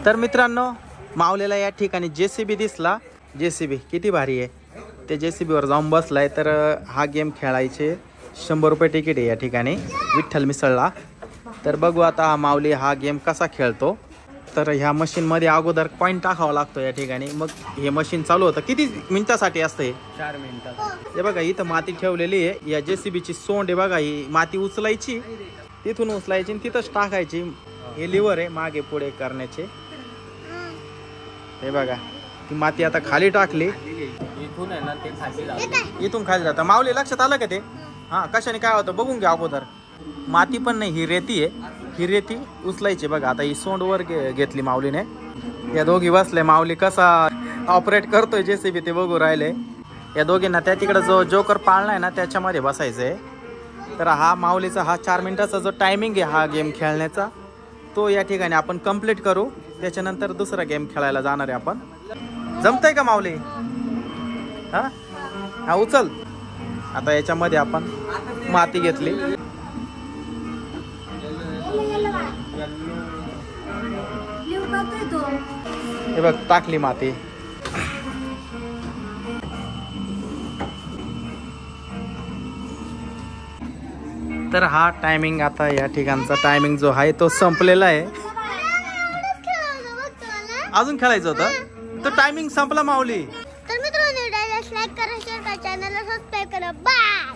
तर मित्रांनो, माऊलीला या ठिकाणी JCB दिसला. JCB किती भारी आहे. ते JCB वर जाऊन बसलाय. तर हा गेम खेळायचे 100 रुपये तिकीट आहे या ठिकाणी विठ्ठल मिसळला. तर बघू आता माऊली हा गेम कसा खेळतो. तर ह्या मशीनमध्ये अगोदर कॉईन टाकावा लागतो या ठिकाणी. मग हे मशीन चालू होतं. किती मिनिटासाठी असतं हे? 4 मिनिटात. हे बघा इथं माती ठेवलेली आहे. या JCBची सोंड आहे बघा. ही माती उचलायची, तिथून उचलायची आणि तिथंच टाकायची. हे लिव्हर आहे मागे पुढे करण्याचे. हे बघा ती माती आता खाली टाकली. इथून आहे ना ते खाली जातं. इथून खाली जातं. माऊली लक्षात आलं का ते? हा, कशाने काय होतं बघून घ्या अगोदर. माती पण नाही, ही रेती आहे. ही रेती उचलायची बघा. आता ही सोंड वर घेतली माऊलीने. या दोघी बसले. माऊली कसा ऑपरेट करतोय JCB ते बघू राहिले. या दोघींना त्या तिकडे जो जोकर पाळलाय ना त्याच्यामध्ये बसायचंय. तर हा माऊलीचा हा 4 मिनिटाचा जो टायमिंग आहे हा गेम खेळण्याचा, तो या ठिकाणी आपण कंप्लीट करू. त्याच्यानंतर दुसरा गेम खेळायला जाणार आहे आपण. जमतंय का माऊली? हा हा, उचल. आता याच्यामध्ये आपण माती घेतली. हे बघ टाकली माती. तर हा टायमिंग आता या ठिकाणचा टायमिंग जो आहे तो संपलेला आहे. अजून खेळायचं होतं. तो टायमिंग संपला माऊली. तर मित्रांनो, लाईक करा, शेअर करा, चॅनलला सबस्क्राइब करा. बाय.